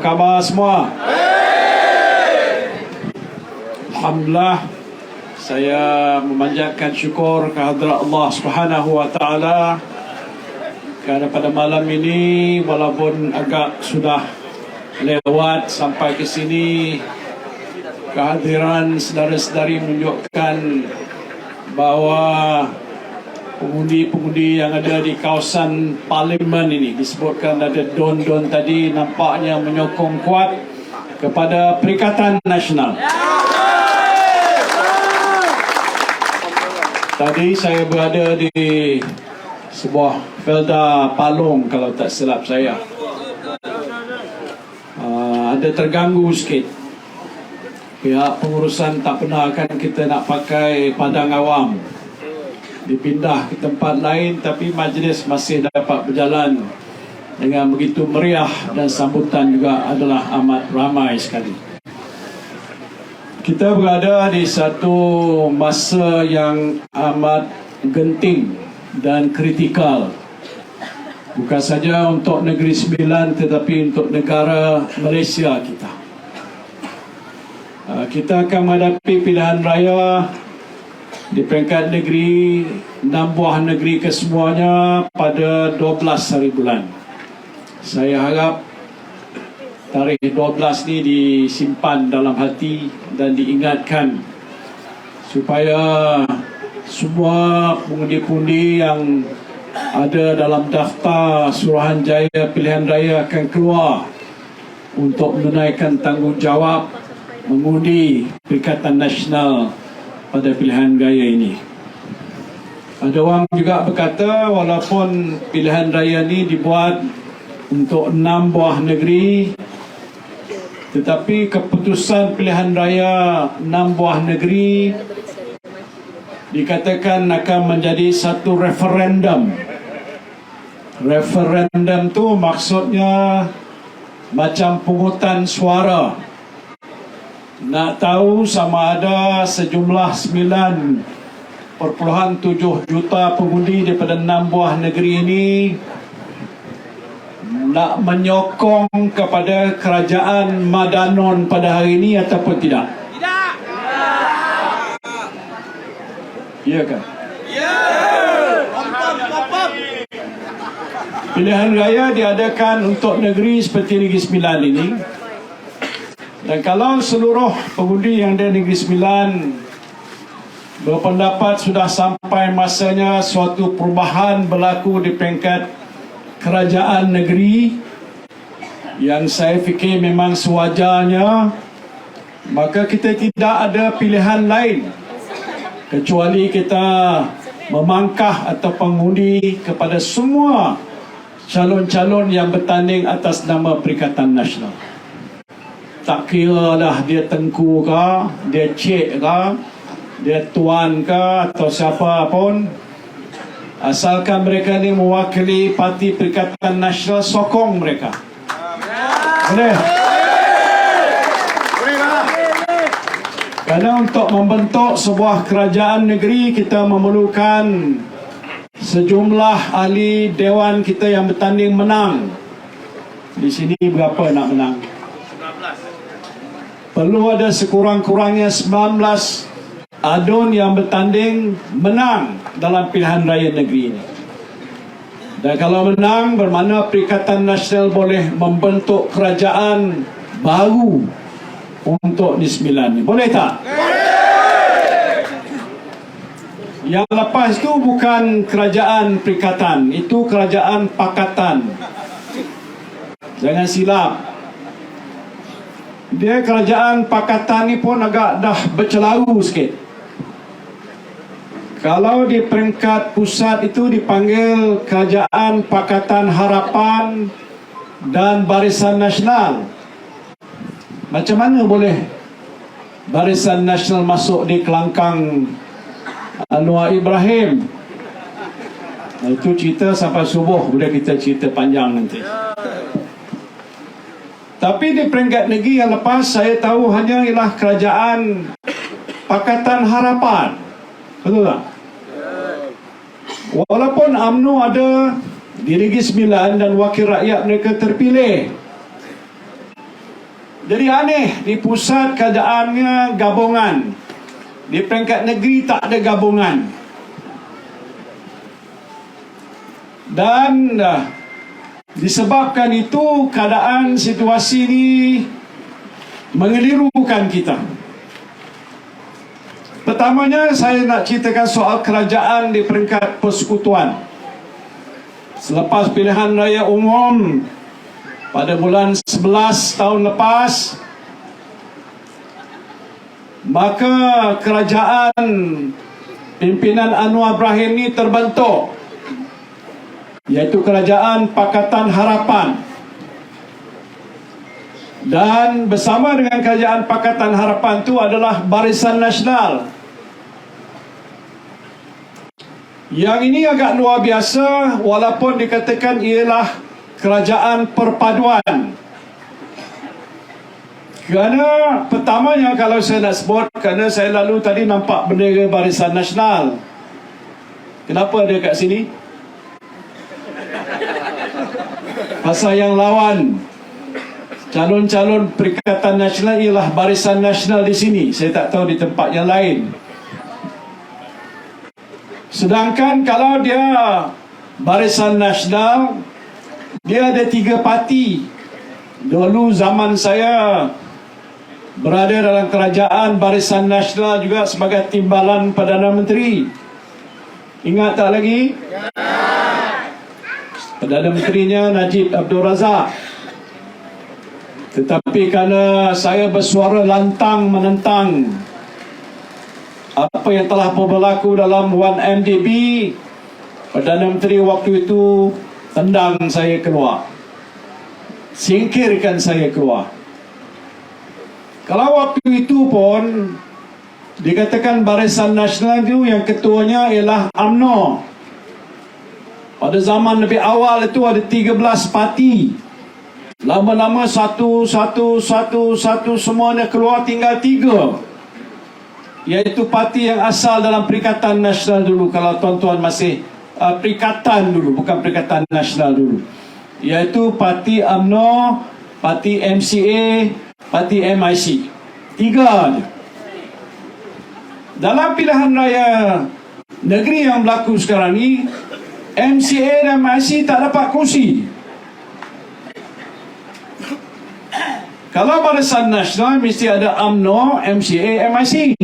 khabar semua? Alhamdulillah, saya memanjatkan syukur kehadrat Allah Subhanahu wa taala kerana pada malam ini walaupun agak sudah lewat sampai ke sini, kehadiran saudara-saudari menunjukkan bahawa pengundi-pengundi yang ada di kawasan parlimen ini, disebutkan ada don-don tadi, nampaknya menyokong kuat kepada Perikatan Nasional. Tadi saya berada di sebuah Felda Palong, kalau tak silap saya. Ada terganggu sikit. Pihak pengurusan tak benarkan kita nak pakai padang awam. Dipindah ke tempat lain, tapi majlis masih dapat berjalan dengan begitu meriah dan sambutan juga adalah amat ramai sekali. Kita berada di satu masa yang amat genting dan kritikal, bukan saja untuk Negeri Sembilan tetapi untuk negara Malaysia kita. Kita akan menghadapi pilihan raya di peringkat negeri, 6 buah negeri kesemuanya pada 12 hari bulan. Saya harap tarikh 12 ni disimpan dalam hati dan diingatkan supaya semua pengundi-pengundi yang ada dalam daftar Suruhanjaya pilihan raya akan keluar untuk menunaikan tanggungjawab mengundi Perikatan Nasional pada pilihan raya ini. Ada orang juga berkata walaupun pilihan raya ini dibuat untuk 6 buah negeri, tetapi keputusan pilihan raya 6 buah negeri dikatakan akan menjadi satu referendum. Referendum tu maksudnya macam pungutan suara. Nak tahu sama ada sejumlah 9.7 juta pengundi daripada 6 buah negeri ini nak menyokong kepada kerajaan Madanon pada hari ini ataupun tidak? Tidak. Ya kan? Ya. Pilihan raya diadakan untuk negeri seperti Negeri Sembilan ini. Dan kalau seluruh pengundi yang ada Negeri Sembilan berpendapat sudah sampai masanya suatu perubahan berlaku di peringkat kerajaan negeri, yang saya fikir memang sewajarnya, maka kita tidak ada pilihan lain kecuali kita memangkah atau mengundi kepada semua calon-calon yang bertanding atas nama Perikatan Nasional. Tak kira dah dia tengku ke, dia cik ke, dia tuan ke atau siapa pun, asalkan mereka ni mewakili Parti Perikatan Nasional, sokong mereka. Boleh? Kerana untuk membentuk sebuah kerajaan negeri, kita memerlukan sejumlah ahli dewan kita yang bertanding menang. Di sini berapa nak menang? Perlu ada sekurang-kurangnya 19 adun yang bertanding menang dalam pilihan raya negeri ini. Dan kalau menang, bermakna Perikatan Nasional boleh membentuk kerajaan baru untuk Negeri Sembilan ini. Boleh tak? Yang lepas itu bukan kerajaan perikatan, itu kerajaan pakatan. Jangan silap. Dia kerajaan pakatan ni pun agak dah bercelaru sikit. Kalau di peringkat pusat itu dipanggil Kerajaan Pakatan Harapan dan Barisan Nasional. Macam mana boleh Barisan Nasional masuk di kelangkang Anwar Ibrahim? Itu cerita sampai subuh, boleh kita cerita panjang nanti. Tapi di peringkat negeri yang lepas, saya tahu hanya ialah Kerajaan Pakatan Harapan. Betul tak? Walaupun UMNO ada di Negeri Sembilan dan wakil rakyat mereka terpilih, Jadi aneh, di pusat keadaannya gabungan, di peringkat negeri tak ada gabungan. Dan disebabkan itu keadaan situasi ini mengelirukan kita. Pertamanya saya nak ceritakan soal kerajaan di peringkat persekutuan. Selepas pilihan raya umum pada bulan 11 tahun lepas, maka kerajaan pimpinan Anwar Ibrahim ini terbentuk, iaitu Kerajaan Pakatan Harapan. Dan bersama dengan Kerajaan Pakatan Harapan itu adalah Barisan Nasional. Yang ini agak luar biasa, walaupun dikatakan ialah kerajaan perpaduan. Kerana pertamanya kalau saya nak sebut, kerana saya lalu tadi nampak bendera Barisan Nasional. Kenapa ada kat sini? Pasal yang lawan calon-calon Perikatan Nasional ialah Barisan Nasional di sini. Saya tak tahu di tempat yang lain. Sedangkan kalau dia Barisan Nasional, dia ada 3 parti. Dulu zaman saya berada dalam kerajaan, Barisan Nasional juga sebagai timbalan Perdana Menteri. Ingat tak lagi? Perdana Menterinya Najib Abdul Razak. Tetapi kerana saya bersuara lantang menentang apa yang telah berlaku dalam 1MDB, Perdana Menteri waktu itu tendang saya keluar, singkirkan saya keluar. Kalau waktu itu pun dikatakan Barisan Nasional itu yang ketuanya ialah UMNO. Pada zaman lebih awal itu ada 13 parti. Lama-lama satu semuanya keluar, tinggal 3, iaitu parti yang asal dalam Perikatan Nasional dulu. Kalau tuan-tuan masih Perikatan dulu, bukan Perikatan Nasional dulu, iaitu parti UMNO, parti MCA, parti MIC. 3 je. Dalam pilihan raya negeri yang berlaku sekarang ni, MCA dan MIC tak dapat kursi. Kalau Barisan Nasional mesti ada UMNO, MCA, MIC.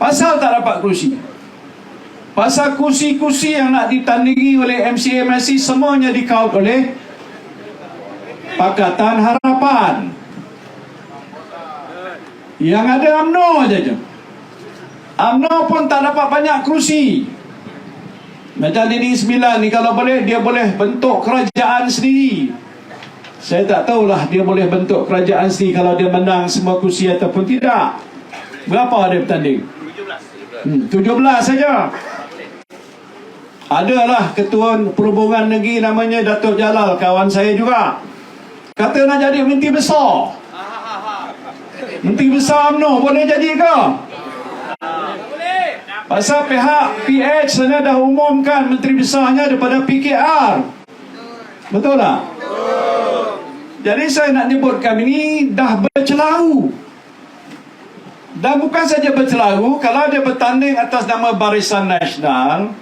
Pasal tak dapat kursi? Pasal kursi-kursi yang nak ditandingi oleh MCA, MIC semuanya dikaut oleh Pakatan Harapan. Yang ada UMNO saja. UMNO pun tak dapat banyak kursi. Macam Negeri Sembilan ni, kalau boleh, dia boleh bentuk kerajaan sendiri. Saya tak tahulah dia boleh bentuk kerajaan sendiri kalau dia menang semua kursi ataupun tidak. Berapa dia bertanding? 17 saja. Adalah Ketua Perhubungan Negeri namanya Datuk Jalal, kawan saya juga. Kata nak jadi Menteri Besar. Menteri Besar UMNO boleh jadi ke? Pasal pihak PH sana dah umumkan Menteri Besarnya daripada PKR. Betul tak? Jadi saya nak nyebutkan ini dah bercelaru. Dan bukan saja bercelaru, kalau dia bertanding atas nama Barisan Nasional,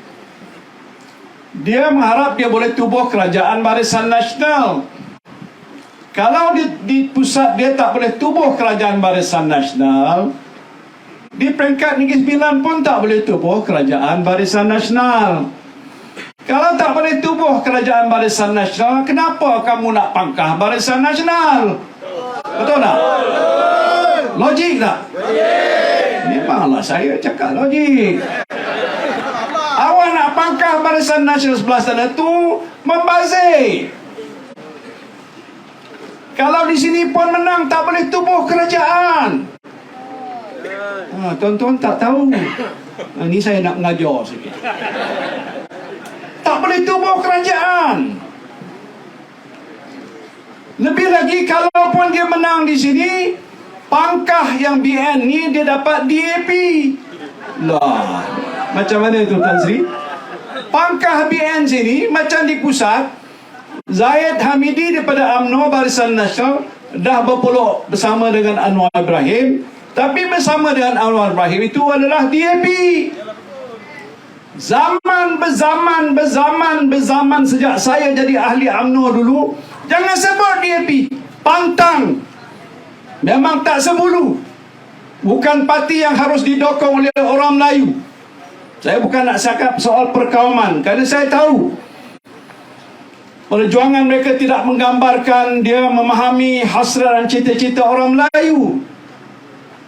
dia mengharap dia boleh tubuh kerajaan Barisan Nasional. Kalau di pusat dia tak boleh tubuh kerajaan Barisan Nasional, di peringkat Negeri Sembilan pun tak boleh tubuh kerajaan Barisan Nasional. Kalau tak boleh tubuh kerajaan Barisan Nasional, kenapa kamu nak pangkah Barisan Nasional? Betul tak? Logik tak? Memanglah saya cakap logik. Awak nak pangkah Barisan Nasional sebelah sana tu membazir. Kalau di sini pun menang, tak boleh tubuh kerajaan. Tuan-tuan tak tahu. Ini saya nak mengajar sikit. Tak boleh tubuh kerajaan. Lebih lagi, kalaupun dia menang di sini, pangkah yang BN ni dia dapat DAP. Lah, macam mana tu Tan Sri? Pangkah BN sini macam di pusat, Zahid Hamidi daripada UMNO Barisan Nasional dah berpeluk bersama dengan Anwar Ibrahim. Tapi bersama dengan Anwar Ibrahim itu adalah DAP. Berzaman sejak saya jadi ahli UMNO dulu, jangan sebut DAP. Pantang. Memang tak sebulu. Bukan parti yang harus didokong oleh orang Melayu. Saya bukan nak cakap soal perkauman, kerana saya tahu perjuangan mereka tidak menggambarkan dia memahami hasrat dan cita-cita orang Melayu.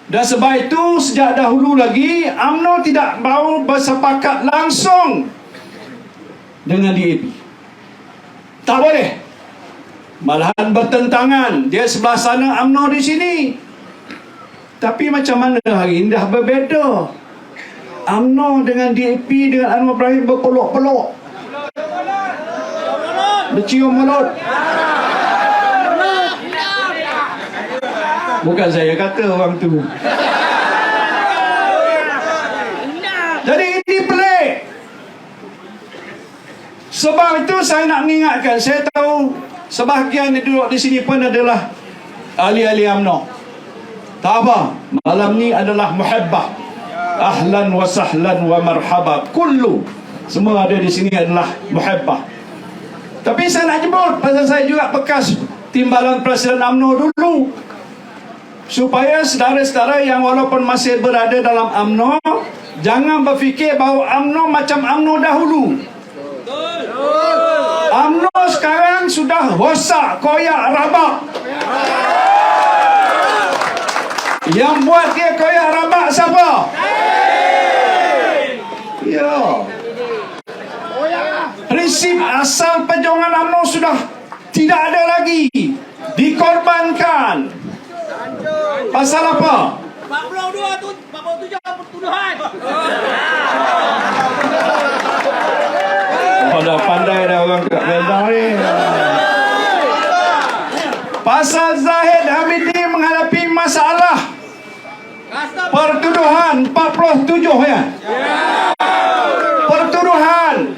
Dan sebab itu sejak dahulu lagi UMNO tidak mahu bersepakat langsung dengan DAP. Tak boleh. Malahan bertentangan. Dia sebelah sana, UMNO di sini. Tapi macam mana hari ini dah berbeza. UMNO dengan DAP dengan Anwar Ibrahim berpeluk-peluk, bercium mulut. Bukan saya kata orang tu. Jadi ini pelik. Sebab itu saya nak mengingatkan, saya tahu sebahagian yang duduk di sini pun adalah ahli-ahli UMNO. Tak apa, malam ni adalah muhibbah. Ahlan wa sahlan wa marhaba. Kullu, semua ada di sini adalah muhibbah. Tapi saya nak jemput, pasal saya juga bekas timbalan Presiden UMNO dulu, supaya saudara-saudara yang walaupun masih berada dalam UMNO jangan berfikir bahawa UMNO macam UMNO dahulu. UMNO sekarang sudah rosak, koyak, rabak. Yang buat dia koyak rabak siapa? Ya. Prinsip asal perjuangan UMNO sudah tidak ada lagi. Dikorbankan. Pasal apa? 47 pertuduhan. Dah pandai dah orang kat Kedah ni. Pasal Zahid Hamidi menghadapi masalah pertuduhan 47 ya. Pertuduhan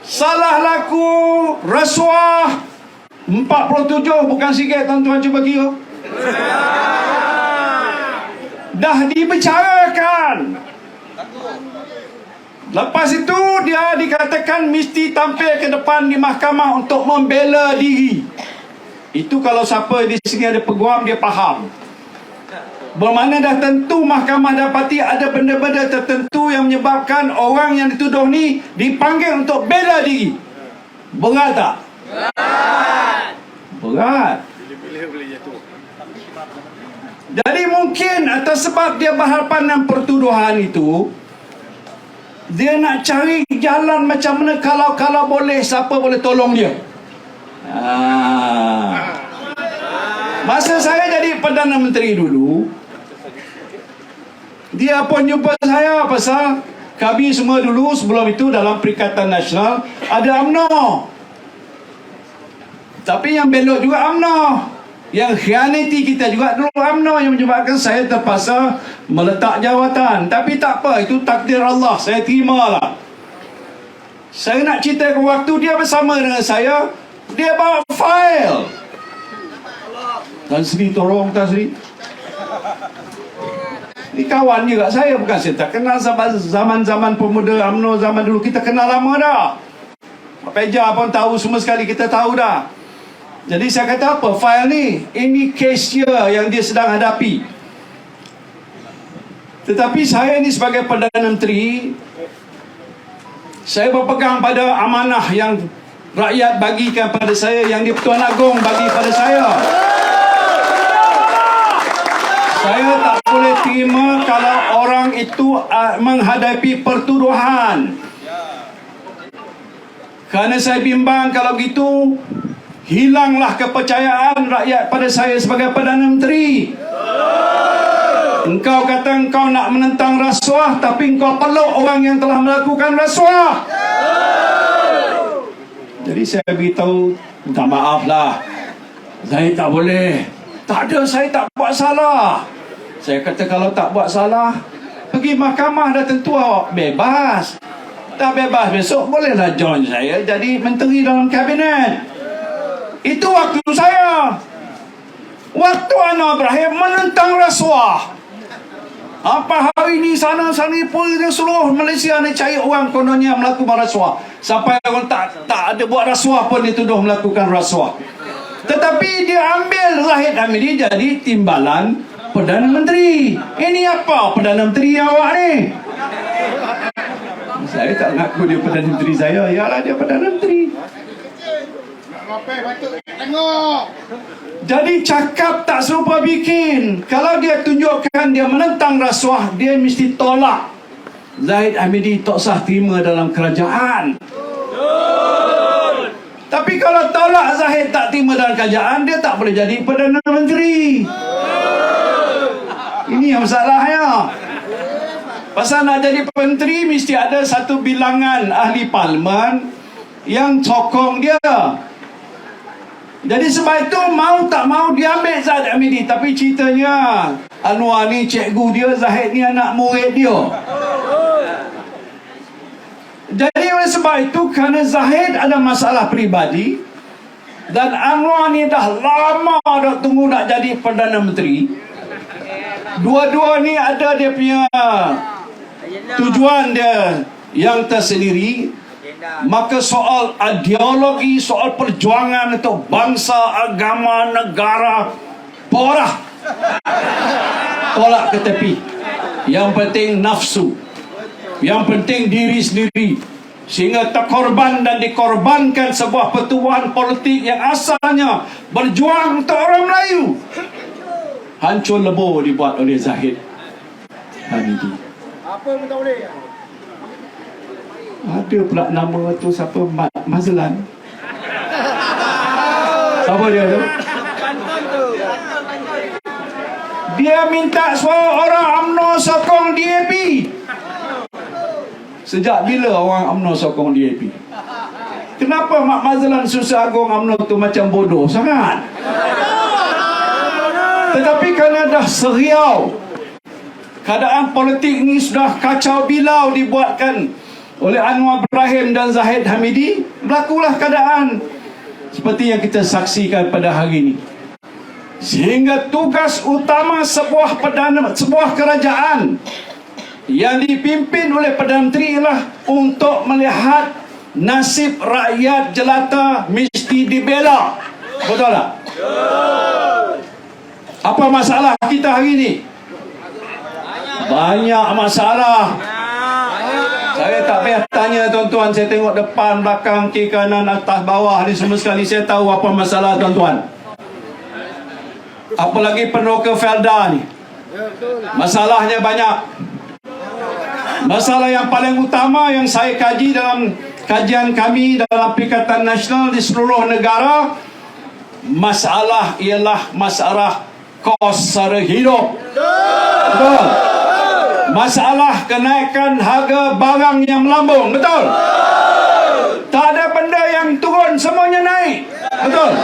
salah laku rasuah 47, bukan sikit tuan-tuan, cuba kira. Dah dibicarakan. Lepas itu dia dikatakan mesti tampil ke depan di mahkamah untuk membela diri. Itu kalau siapa di sini ada peguam, dia faham. Bermakna dah tentu mahkamah dapati ada benda-benda tertentu yang menyebabkan orang yang dituduh ni dipanggil untuk bela diri. Berat tak? Berat. Jadi mungkin atas sebab dia berhadapan dengan pertuduhan itu, dia nak cari jalan macam mana kalau boleh, siapa boleh tolong dia. Masa saya jadi Perdana Menteri dulu, dia pun jumpa saya pasal kami semua dulu sebelum itu dalam Perikatan Nasional ada UMNO. Tapi yang belok juga UMNO. Yang khianati kita juga dulu UMNO, yang menyebabkan saya terpaksa meletak jawatan. Tapi tak apa, itu takdir Allah, saya terimalah. Saya nak ceritakan waktu dia bersama dengan saya, dia bawa fail. Tan Sri, tolong Tan Sri. Ini kawan juga saya, bukan saya tak kenal zaman-zaman pemuda UMNO zaman dulu. Kita kenal lama dah. Peja pun tahu, semua sekali kita tahu dah. Jadi saya kata apa, fail ni, ini kes dia yang dia sedang hadapi. Tetapi saya ni sebagai Perdana Menteri, saya berpegang pada amanah yang rakyat bagikan pada saya, yang di-Pertuan Agong bagi pada saya. Saya tak boleh terima kalau orang itu menghadapi pertuduhan. Kerana saya bimbang kalau gitu, hilanglah kepercayaan rakyat pada saya sebagai Perdana Menteri. Engkau kata engkau nak menentang rasuah, tapi engkau peluk orang yang telah melakukan rasuah. Jadi saya beritahu, minta maaf lah, saya tak boleh. Tak ada, saya tak buat salah. Saya kata kalau tak buat salah, pergi mahkamah, dah tentu awak bebas. Dah bebas, besok bolehlah join saya jadi menteri dalam kabinet. Itu waktu saya. Anwar Ibrahim menentang rasuah. Apa hari ini sana-sana pun seluruh Malaysia ni cari orang kononnya melakukan rasuah. Sampai orang tak ada buat rasuah pun dituduh melakukan rasuah. Tetapi dia ambil Zahid Hamidi jadi timbalan Perdana Menteri. Ini apa Perdana Menteri awak ni? Saya tak ngaku dia Perdana Menteri saya. Yalah dia Perdana Menteri. Jadi cakap tak serupa bikin. Kalau dia tunjukkan dia menentang rasuah, dia mesti tolak. Zahid Hamidi tak sah terima dalam kerajaan. Tapi kalau tolak Zahid tak terima dalam kerajaan, dia tak boleh jadi Perdana Menteri. Ini yang masalahnya. Pasal nak jadi menteri mesti ada satu bilangan ahli parlimen yang sokong dia. Jadi sebab itu mau tak mau dia ambil Zahid Hamidi. Tapi ceritanya Anwar ni cikgu dia, Zahid ni anak murid dia. Jadi oleh sebab itu kerana Zahid ada masalah peribadi dan Anwar ni dah lama dah tunggu nak jadi Perdana Menteri. Dua-dua ni ada dia punya tujuan dia yang tersendiri. Maka soal ideologi, soal perjuangan untuk bangsa, agama, negara, porah, tolak ke tepi. Yang penting nafsu, yang penting diri sendiri, sehingga terkorban dan dikorbankan sebuah pertubuhan politik yang asalnya berjuang untuk orang Melayu. Hancur lebur dibuat oleh Zahid Hamidi. Apa pun tak boleh. Ada pula nama tu siapa? Mazlan. Siapa dia tu? Dia minta suara orang UMNO sokong DAP. Sejak bila orang UMNO sokong DAP? Kenapa Mak Mazlan Susah Agung UMNO tu macam bodoh sangat? Tetapi kerana dah seriau, keadaan politik ni sudah kacau bilau dibuatkan oleh Anwar Ibrahim dan Zahid Hamidi, berlakulah keadaan seperti yang kita saksikan pada hari ini. Sehingga tugas utama sebuah kerajaan yang dipimpin oleh Perdana Menteri ialah untuk melihat nasib rakyat jelata mesti dibela. Betul tak? Apa masalah kita hari ini? Banyak masalah. Saya tak payah tanya tuan-tuan. Saya tengok depan, belakang, kiri, kanan, atas, bawah ni semua sekali. Saya tahu apa masalah tuan-tuan. Apalagi Peneroka Felda ni, masalahnya banyak. Masalah yang paling utama yang saya kaji dalam kajian kami dalam Perikatan Nasional di seluruh negara, masalah ialah masalah kos sara hidup. Betul. Masalah kenaikan harga barang yang melambung. Betul? Tak ada benda yang turun, semuanya naik. Betul?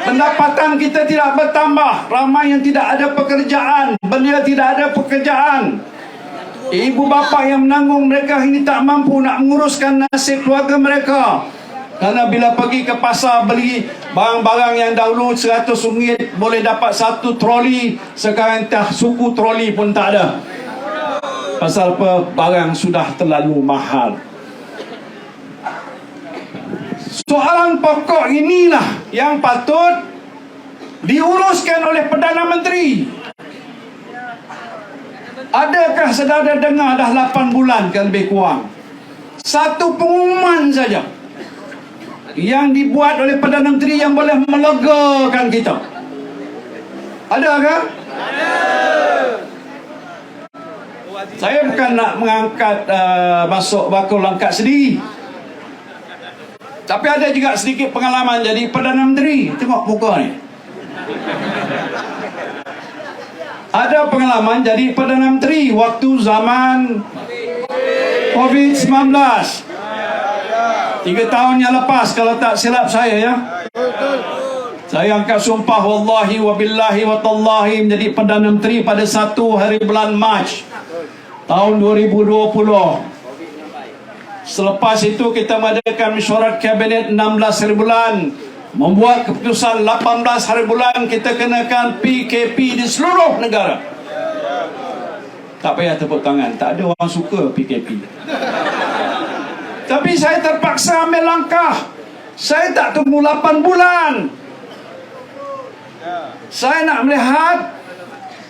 Pendapatan kita tidak bertambah. Ramai yang tidak ada pekerjaan, belia tidak ada pekerjaan. Ibu bapa yang menanggung mereka ini tak mampu nak menguruskan nasib keluarga mereka. Karena bila pergi ke pasar beli barang-barang yang dahulu RM100 boleh dapat satu troli, sekarang entah suku troli pun tak ada. Pasal apa? Barang sudah terlalu mahal. Soalan pokok inilah yang patut diuruskan oleh Perdana Menteri. Adakah saudara dengar dah 8 bulan kan lebih kurang? Satu pengumuman saja yang dibuat oleh Perdana Menteri yang boleh melegakan kita. Adakah? Ada. Saya bukan nak mengangkat masuk bakul angkat sendiri, tapi ada juga sedikit pengalaman jadi Perdana Menteri. Tengok muka ni. Ada pengalaman jadi Perdana Menteri waktu zaman COVID-19. 3 tahun yang lepas kalau tak silap saya ya. Saya angkat sumpah wallahi wa billahi wa tallahi menjadi Perdana Menteri pada 1 hari bulan Mac tahun 2020. Selepas itu kita mengadakan mesyuarat kabinet 16 hari bulan membuat keputusan 18 hari bulan kita kenakan PKP di seluruh negara. Tak payah tepuk tangan, tak ada orang suka PKP. Tapi saya terpaksa ambil langkah. Saya tak tunggu 8 bulan. Saya nak melihat,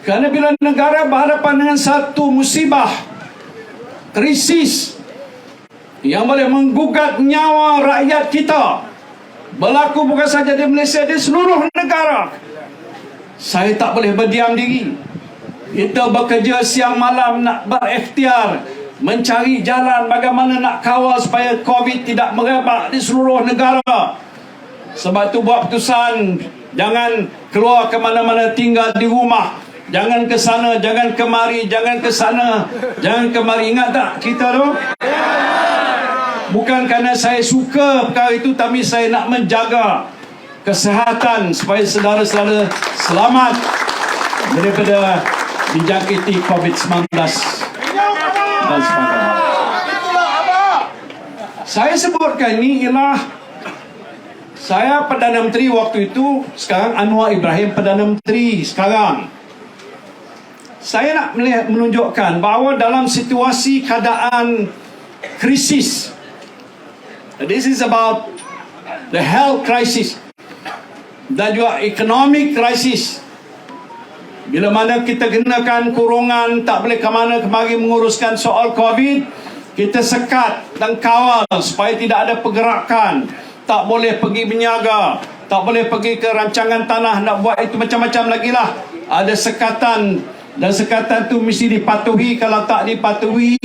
kerana bila negara berhadapan dengan satu musibah, krisis yang boleh menggugat nyawa rakyat kita, berlaku bukan saja di Malaysia, di seluruh negara, saya tak boleh berdiam diri. Kita bekerja siang malam nak berikhtiar mencari jalan bagaimana nak kawal supaya COVID tidak merebak di seluruh negara. Sebab itu buat keputusan, jangan keluar ke mana-mana, tinggal di rumah. Jangan ke sana, jangan kemari, jangan ke sana, jangan kemari. Ingat tak kita tu? Bukan kerana saya suka perkara itu, tapi saya nak menjaga kesihatan supaya saudara-saudara selamat daripada dijangkiti COVID-19 dan sebagainya. Saya sebutkan ini ialah saya Perdana Menteri waktu itu, sekarang Anwar Ibrahim Perdana Menteri sekarang. Saya nak menunjukkan bahawa dalam situasi keadaan krisis, this is about the health crisis dan juga economic crisis. Bila mana kita kenakan kurungan, tak boleh ke mana kemari menguruskan soal COVID, kita sekat dan kawal supaya tidak ada pergerakan. Tak boleh pergi berniaga, tak boleh pergi ke rancangan tanah, nak buat itu macam-macam lagi lah. Ada sekatan, dan sekatan tu mesti dipatuhi. Kalau tak dipatuhi,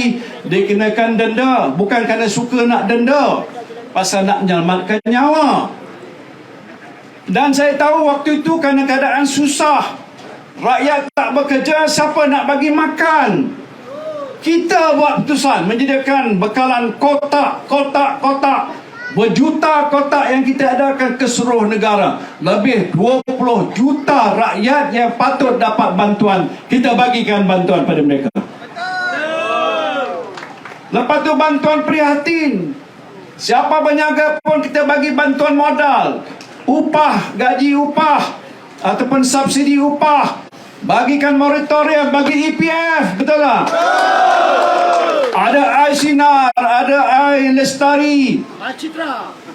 dikenakan denda. Bukan kerana suka nak denda, pasal nak menyelamatkan nyawa. Dan saya tahu waktu itu kerana keadaan susah, rakyat tak bekerja, siapa nak bagi makan? Kita buat keputusan menyediakan bekalan kotak, berjuta kotak yang kita adakan ke seluruh negara. Lebih 20 juta rakyat yang patut dapat bantuan, kita bagikan bantuan pada mereka. Lepas tu bantuan prihatin, siapa berniaga pun kita bagi bantuan modal, upah, gaji upah ataupun subsidi upah. Bagikan moratorium, bagi EPF, betul tak? Ada Air Sinar, ada Air Lestari,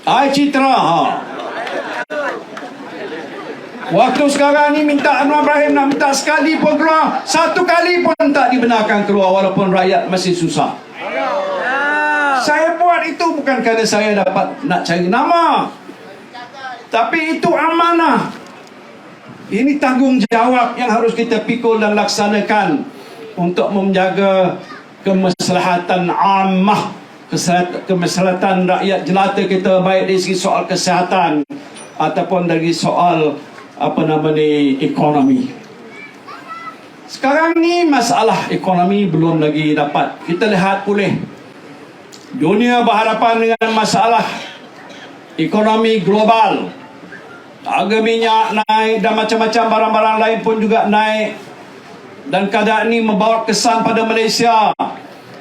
Air Citra. Waktu sekarang ni minta Anwar Ibrahim nak minta sekali pun keluar, satu kali pun tak dibenarkan keluar walaupun rakyat masih susah. Saya buat itu bukan kerana saya dapat nak cari nama, tapi itu amanah. Ini tanggungjawab yang harus kita pikul dan laksanakan untuk menjaga kemaslahatan ammah, kemaslahatan rakyat jelata kita, baik dari segi soal kesihatan ataupun dari soal ekonomi. Sekarang ni masalah ekonomi belum lagi dapat kita lihat pulih. Dunia berhadapan dengan masalah ekonomi global. Harga minyak naik dan macam-macam barang-barang lain pun juga naik. Dan keadaan ini membawa kesan pada Malaysia.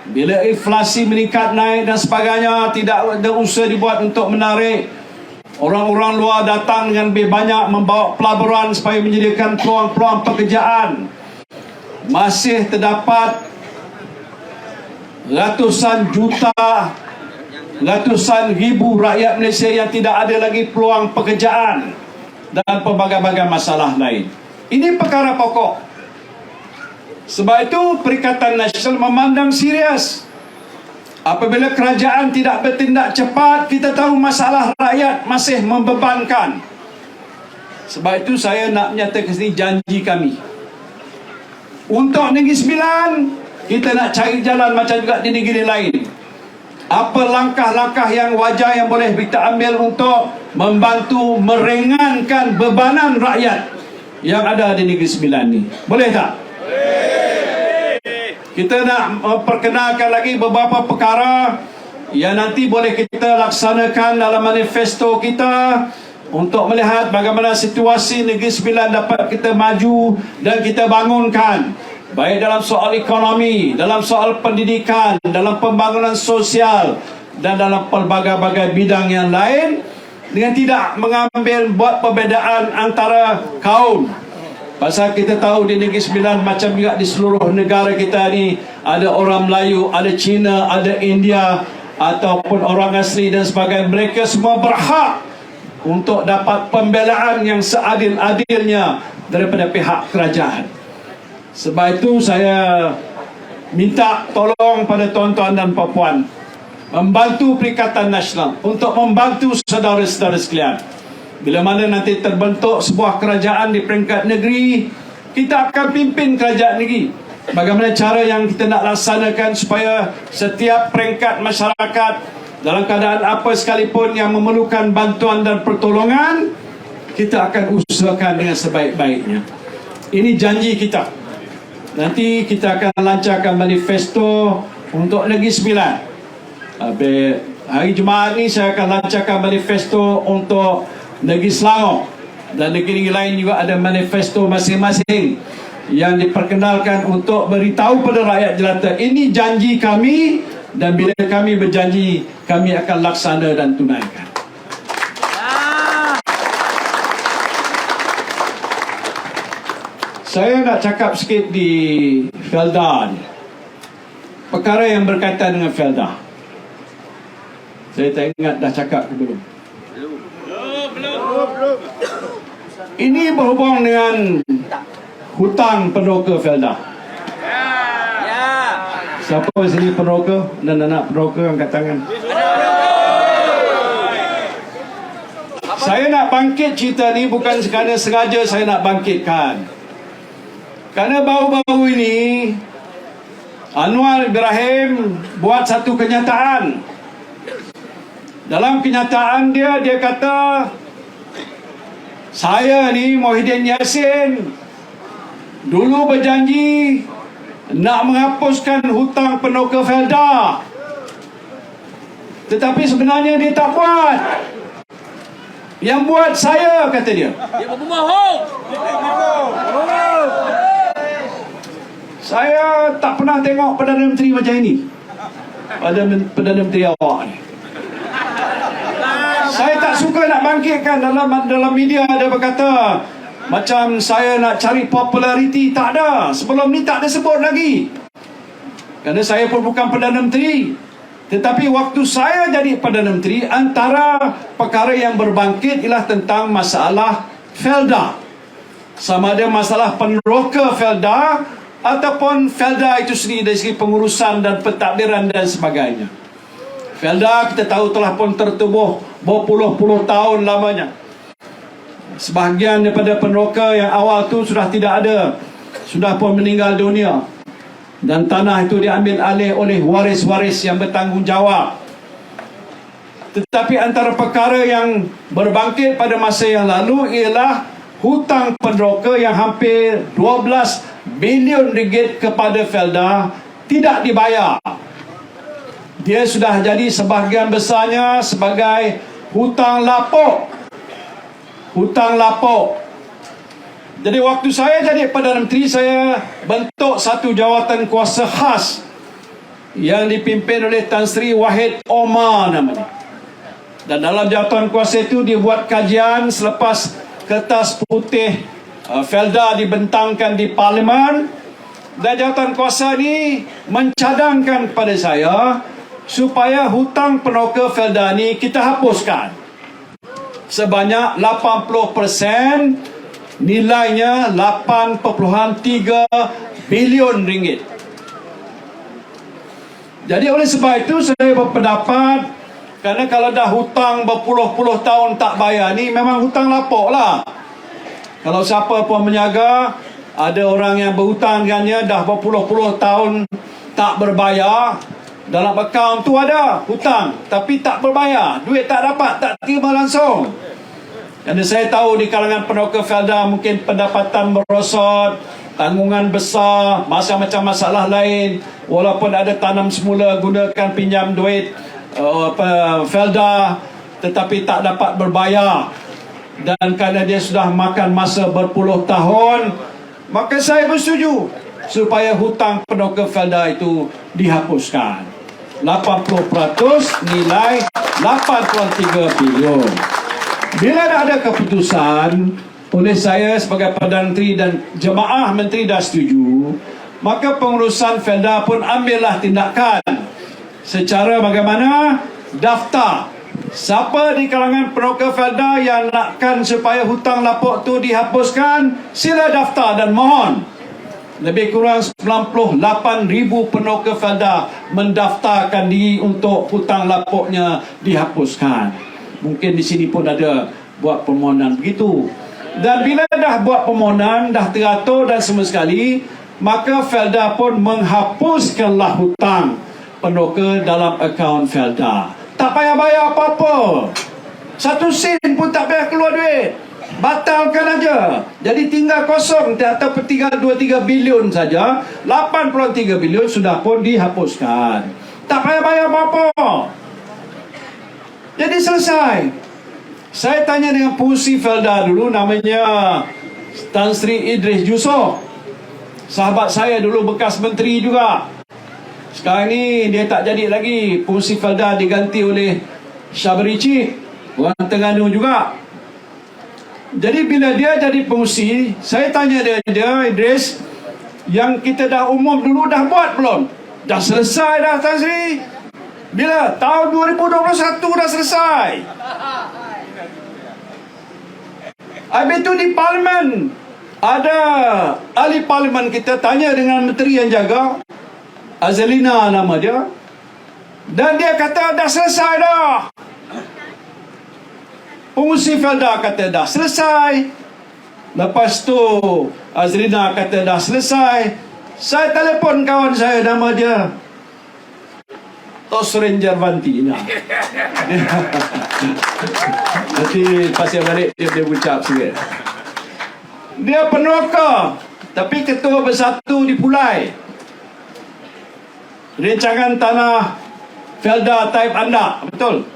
Bila inflasi meningkat naik dan sebagainya, tidak ada usaha dibuat untuk menarik orang-orang luar datang dengan lebih banyak, membawa pelaburan supaya menyediakan peluang-peluang pekerjaan. Masih terdapat ratusan juta, ratusan ribu rakyat Malaysia yang tidak ada lagi peluang pekerjaan dan pelbagai-bagai masalah lain. Ini perkara pokok. Sebab itu Perikatan Nasional memandang serius. Apabila kerajaan tidak bertindak cepat, kita tahu masalah rakyat masih membebankan. Sebab itu saya nak menyatakan sini janji kami. Untuk Negeri Sembilan, kita nak cari jalan macam juga di negeri lain. Apa langkah-langkah yang wajar yang boleh kita ambil untuk membantu meringankan bebanan rakyat yang ada di Negeri Sembilan ni? Boleh tak? Kita nak perkenalkan lagi beberapa perkara yang nanti boleh kita laksanakan dalam manifesto kita untuk melihat bagaimana situasi Negeri Sembilan dapat kita maju dan kita bangunkan, baik dalam soal ekonomi, dalam soal pendidikan, dalam pembangunan sosial dan dalam pelbagai-bagai bidang yang lain. dengan tidak buat perbezaan antara kaum. Pasal kita tahu di Negeri Sembilan macam juga di seluruh negara kita ni, ada orang Melayu, ada Cina, ada India ataupun orang asli dan sebagainya. Mereka semua berhak untuk dapat pembelaan yang seadil-adilnya daripada pihak kerajaan. Sebab itu saya minta tolong pada tuan-tuan dan puan-puan membantu Perikatan Nasional untuk membantu saudara-saudara sekalian. Bila mana nanti terbentuk sebuah kerajaan di peringkat negeri, kita akan pimpin kerajaan negeri. Bagaimana cara yang kita nak laksanakan supaya setiap peringkat masyarakat dalam keadaan apa sekalipun yang memerlukan bantuan dan pertolongan, kita akan usahakan dengan sebaik-baiknya. Ini janji kita. Nanti kita akan lancarkan manifesto untuk Negeri Sembilan. Hari Jumaat ni saya akan lancarkan manifesto untuk Negeri Selangor, dan negeri lain juga ada manifesto masing-masing yang diperkenalkan untuk beritahu pada rakyat jelata, ini janji kami, dan bila kami berjanji, kami akan laksana dan tunaikan. Saya nak cakap sikit di Felda ni, perkara yang berkaitan dengan Felda. Saya tak ingat dah cakap ke belum. Ini berhubung dengan hutang peneroka Felda. Siapa sini peneroka dan anak peneroka angkat tangan. Saya nak bangkit cerita ni bukan sekadar sengaja saya nak bangkitkan. Kerana baru-baru ini Anwar Ibrahim buat satu kenyataan. Dalam kenyataan dia kata, saya ni Muhyiddin Yassin dulu berjanji nak menghapuskan hutang peneroka Felda, tetapi sebenarnya dia tak buat. Yang buat saya, kata dia. Dia berbohong. Saya tak pernah tengok Perdana Menteri macam ini. Perdana Menteri awak ni. Saya tak suka nak bangkitkan dalam media. Dia berkata macam saya nak cari populariti. Tak ada. Sebelum ni tak ada sebut lagi. Kerana saya pun bukan Perdana Menteri. Tetapi waktu saya jadi Perdana Menteri, antara perkara yang berbangkit ialah tentang masalah Felda. Sama ada masalah peneroka Felda ataupun Felda itu sendiri dari segi pengurusan dan pentadbiran dan sebagainya. Felda kita tahu telah pun tertubuh berpuluh-puluh tahun lamanya. Sebahagian daripada peneroka yang awal tu sudah tidak ada, sudah pun meninggal dunia, dan tanah itu diambil alih oleh waris-waris yang bertanggungjawab. Tetapi antara perkara yang berbangkit pada masa yang lalu ialah hutang peneroka yang hampir 12 bilion ringgit kepada Felda tidak dibayar. Dia sudah jadi sebahagian besarnya sebagai hutang lapuk. Hutang lapuk. Jadi waktu saya jadi Perdana Menteri, saya bentuk satu jawatan kuasa khas yang dipimpin oleh Tan Sri Wahid Omar namanya. Dan dalam jawatan kuasa itu dia buat kajian selepas kertas putih Felda dibentangkan di Parlimen. Dan jawatan kuasa ini mencadangkan kepada saya supaya hutang peneroka Felda ni kita hapuskan sebanyak 80%, nilainya 8.3 bilion ringgit. Jadi oleh sebab itu saya berpendapat, kerana kalau dah hutang berpuluh-puluh tahun tak bayar ni memang hutang lapuk lah. Kalau siapa pun menyaga, ada orang yang berhutang dengannya dah berpuluh-puluh tahun tak berbayar, dalam akaun tu ada hutang tapi tak berbayar, duit tak dapat, tak terima langsung. Kerana saya tahu di kalangan peneroka Felda mungkin pendapatan merosot, tanggungan besar, macam-macam masalah lain. Walaupun ada tanam semula, gunakan pinjam duit Felda, tetapi tak dapat berbayar. Dan kerana dia sudah makan masa berpuluh tahun, maka saya bersetuju supaya hutang peneroka Felda itu dihapuskan. 80% nilai 83 bilion. Bila dah ada keputusan oleh saya sebagai Perdana Menteri dan jemaah menteri dah setuju, maka pengurusan Felda pun ambillah tindakan secara bagaimana daftar siapa di kalangan peroka Felda yang nakkan supaya hutang lapuk tu dihapuskan, sila daftar dan mohon. Lebih kurang 98,000 peroka Felda mendaftarkan diri untuk hutang lapuknya dihapuskan. Mungkin di sini pun ada buat permohonan begitu. Dan bila dah buat permohonan, dah teratur dan semua sekali, maka Felda pun menghapuskanlah hutang peroka dalam akaun Felda. Tak payah bayar apa-apa. 1 sen pun tak payah keluar duit. Batalkan aja. Jadi tinggal kosong atau 23 bilion saja. 83 bilion sudah pun dihapuskan. Tak payah bayar apa-apa. Jadi selesai. Saya tanya dengan pengurusi Felda dulu, namanya Tan Sri Idris Yusof. Sahabat saya dulu, bekas menteri juga. Sekarang ni dia tak jadi lagi. Pengurusi Felda diganti oleh Syabri Cik, orang Terengganu juga. Jadi bila dia jadi pengurusi, saya tanya dia, Idris, yang kita dah umum dulu dah buat belum? Dah selesai dah, Tan Sri. Bila? Tahun 2021 dah selesai. Habis tu di Parlimen, ada ahli Parlimen kita tanya dengan menteri yang jaga, Azalina nama dia, dan dia kata dah selesai dah. Pengurusi Felda kata dah selesai. Lepas tu Azrina kata dah selesai. Saya telefon kawan saya, nama dia Tosren Jarvanti. Nanti pasal balik dia ucap sikit. Dia peneroka, tapi ketua bersatu di Pulai, Rancangan Tanah Felda Taib Anda. Betul.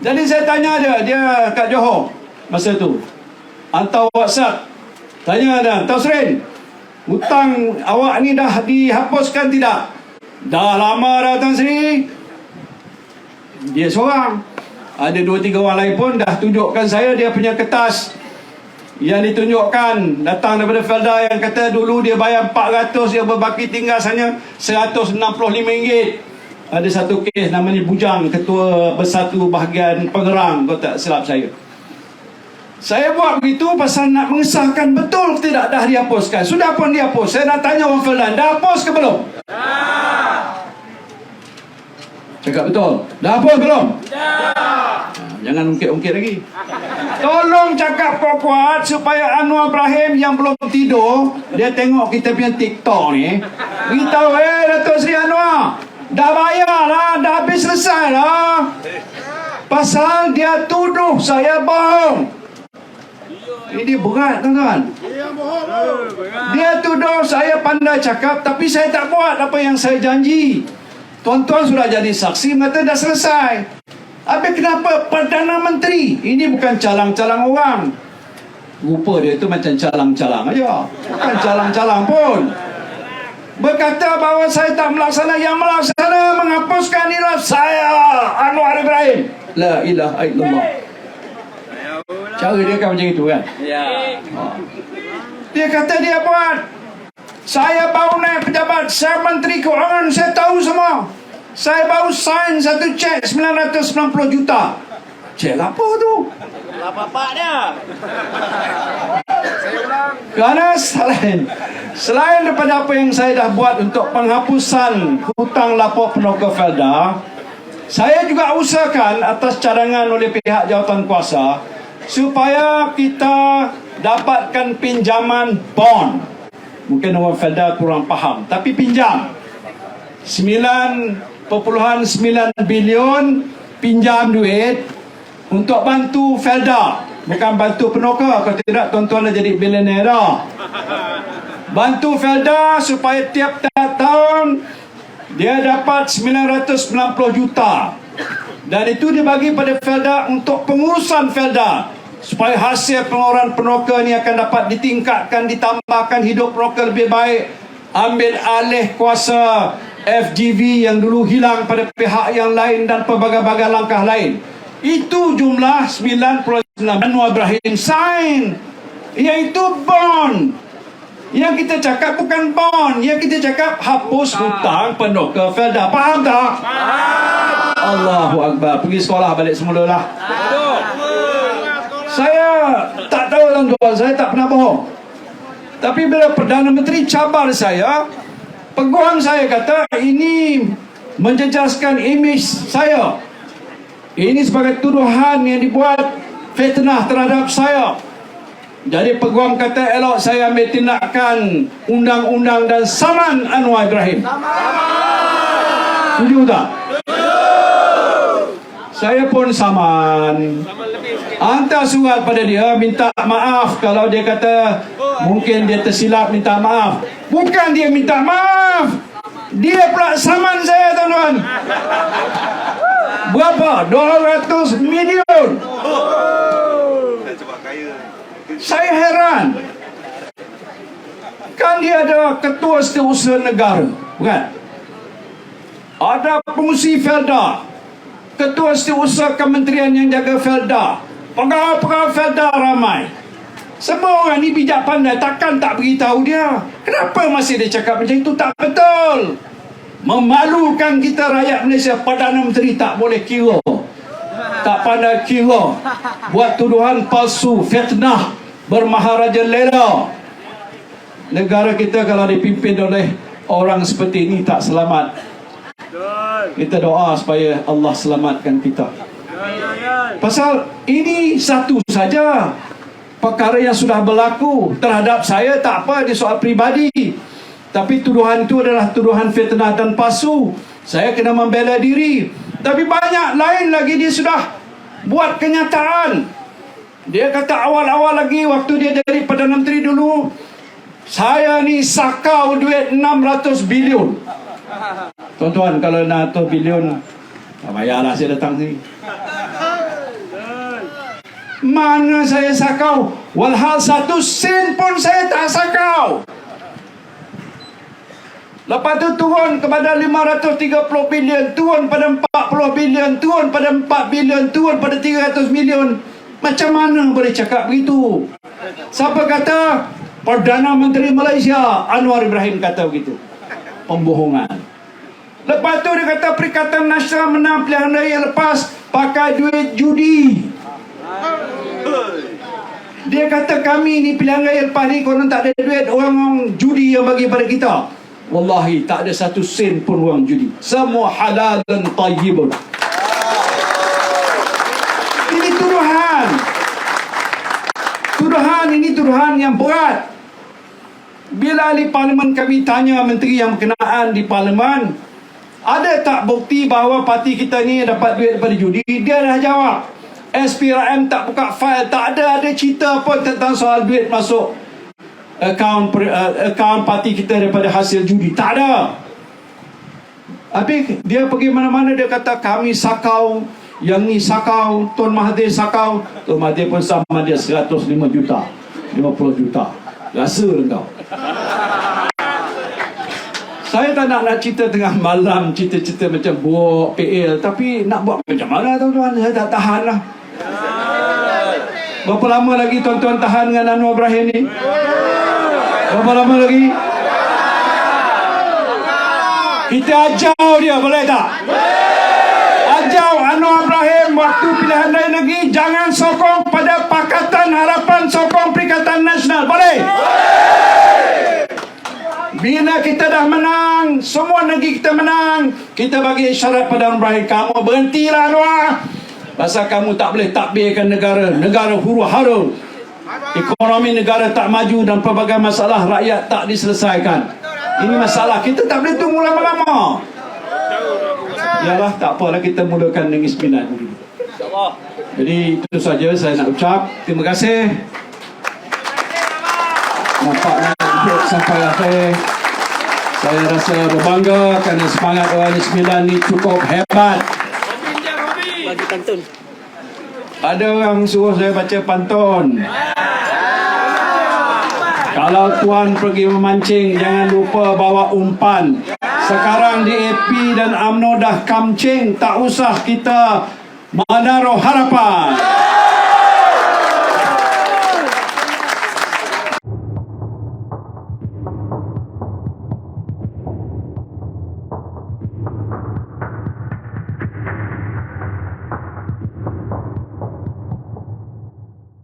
Jadi saya tanya dia kat Johor masa tu, hantar WhatsApp, tanya dia, Tosren, hutang awak ni dah dihapuskan tidak? Dah lama dah, Tan Sri. Dia seorang. Ada 2-3 orang lain pun dah tunjukkan saya dia punya kertas yang ditunjukkan datang daripada Felda, yang kata dulu dia bayar 400, dia berbaki tinggal hanya RM165. Ada satu kes namanya Bujang, ketua bersatu bahagian Pengerang, kalau tak silap saya. Saya buat begitu pasal nak mengesahkan betul tidak dah dihapuskan. Sudah pun dihapus. Saya nak tanya orang Felda, dah hapus ke belum? Dah. Cakap betul. Dah hapus belum? Dah. Jangan ungkit-ungkit lagi. Tolong cakap kuat-kuat supaya Anwar Ibrahim yang belum tidur, dia tengok kita punya TikTok ni, beritahu, Datuk Seri Anwar, dah bayar lah, dah habis selesai lah. Pasal dia tuduh saya bohong. Ini berat, tuan-tuan. Dia tuduh saya pandai cakap, tapi saya tak buat apa yang saya janji. Tuan-tuan sudah jadi saksi, mengata dah selesai. Habis kenapa Perdana Menteri? Ini bukan calang-calang orang. Rupa dia tu macam calang-calang aja, bukan calang-calang pun. Berkata bahawa saya tak melaksana, yang melaksana menghapuskan ialah saya, Anwar Ibrahim. La ilaha illallah. Cara dia kan macam itu kan? Ya. Dia kata dia buat. Saya baru naik pejabat, saya Menteri Keuangan, saya tahu semua. Saya baru sign satu cek 990 juta. Cek apa tu? Bapak dia. Kerana selain daripada apa yang saya dah buat untuk penghapusan hutang lapor peroka Felda, saya juga usahakan atas cadangan oleh pihak jawatan kuasa supaya kita dapatkan pinjaman bond. Mungkin orang Felda kurang faham, tapi pinjam 9.9 bilion pinjam duit untuk bantu Felda, bukan bantu peroka. Kalau tidak, tuan-tuan dah jadi billionaire dah. Bantu Felda supaya tiap tahun dia dapat 990 juta, dan itu dibagi pada Felda untuk pengurusan Felda, supaya hasil pengeluaran peroka ni akan dapat ditingkatkan, ditambahkan, hidup peroka lebih baik, ambil alih kuasa FGV yang dulu hilang pada pihak yang lain, dan pelbagai-bagai langkah lain. Itu jumlah 99 Anwar Ibrahim sign, iaitu bond. Yang kita cakap bukan bond, yang kita cakap hapus hutang penuh ke Felda. Faham tak? Faham. Allahu Akbar. Pergi sekolah balik semula lah. Saya tak tahu tuan-tuan, saya tak pernah bohong. Tapi bila Perdana Menteri cabar saya, peguam saya kata ini menjejaskan imej saya. Ini sebagai tuduhan yang dibuat fitnah terhadap saya. Jadi peguam kata elok saya ambil tindakan undang-undang dan saman Anwar Ibrahim. Setuju tak? Saya pun saman. Hantar surat pada dia, minta maaf kalau dia kata mungkin dia tersilap minta maaf. Bukan dia minta maaf, dia pula saman saya, tuan-tuan. Berapa? 200 million. Saya heran. Kan dia ada ketua setiausaha negara, bukan? Ada pengurusi Felda, ketua setiausaha kementerian yang jaga Felda, pegawai-pegawai Felda ramai. Semua orang ni bijak pandai, takkan tak beritahu dia. Kenapa masih dia cakap macam itu? Tak betul. Memalukan kita rakyat Malaysia. Perdana Menteri tak boleh kira, tak pandai kira, buat tuduhan palsu, fitnah, bermaharaja lela. Negara kita kalau dipimpin oleh orang seperti ini tak selamat. Kita doa supaya Allah selamatkan kita. Pasal ini satu saja perkara yang sudah berlaku terhadap saya, tak apa, dia soal peribadi. Tapi tuduhan itu adalah tuduhan fitnah dan palsu. Saya kena membela diri. Tapi banyak lain lagi dia sudah buat kenyataan. Dia kata awal-awal lagi waktu dia jadi Perdana Menteri dulu, saya ni sakau duit 600 bilion. Tuan-tuan, kalau 600 bilion, tak payahlah saya datang sini. Mana saya sakau? Walhal 1 sen pun saya tak sakau. Lepas tu turun kepada 530 bilion, turun pada 40 bilion, turun pada 4 bilion, turun pada 300 milion. Macam mana boleh cakap begitu? Siapa kata? Perdana Menteri Malaysia Anwar Ibrahim kata begitu. Pembohongan. Lepas tu dia kata Perikatan Nasional menang pilihan raya lepas pakai duit judi. Dia kata kami ni pilihan raya lepas ni korang tak ada duit, orang judi yang bagi pada kita. Wallahi tak ada 1 sen pun orang judi. Semua halal dan tayyibun. Ini tuduhan. Tuduhan ini tuduhan yang berat. Bila ahli parlimen kami tanya menteri yang berkenaan di parlimen, ada tak bukti bahawa parti kita ni dapat duit daripada judi? Dia dah jawab, SPRM tak buka fail, tak ada cerita pun tentang soal duit masuk akaun parti kita daripada hasil judi. Tak ada. Habis dia pergi mana-mana dia kata kami sakau, yang ni sakau, Tuan Mahathir sakau. Tuan Mahathir pun sama dia 105 juta, 50 juta. Rasa engkau. Saya tak nak cerita tengah malam, cerita-cerita macam buat PL. Tapi nak buat macam mana tuan-tuan, saya tak tahan lah. Berapa lama lagi tuan-tuan tahan dengan Anwar Ibrahim ni? Berapa lama lagi? Kita ajau dia, boleh tak? Ajau Anwar Ibrahim waktu pilihan raya negeri, jangan sokong pada Pakatan Harapan, sokong Perikatan Nasional, boleh? Bila kita dah menang, semua negeri kita menang, kita bagi isyarat pada Anwar Ibrahim, kamu berhentilah Anwar. Pasal kamu tak boleh takbirkan negara huru-hara. Ekonomi negara tak maju dan pelbagai masalah rakyat tak diselesaikan. Ini masalah, kita tak boleh tunggu lama-lama. Yalah, tak apalah, kita mulakan dengan bismillah dulu. Jadi itu saja saya nak ucap. Terima kasih. Nampaknya hidup sampai akhir. Saya rasa berbangga kerana semangat orang Sembilan ni cukup hebat. Bagi pantun. Ada orang suruh saya baca pantun. Kalau tuan pergi memancing, jangan lupa bawa umpan. Sekarang di AP dan UMNO dah kamcing, tak usah kita Manaro Harapan.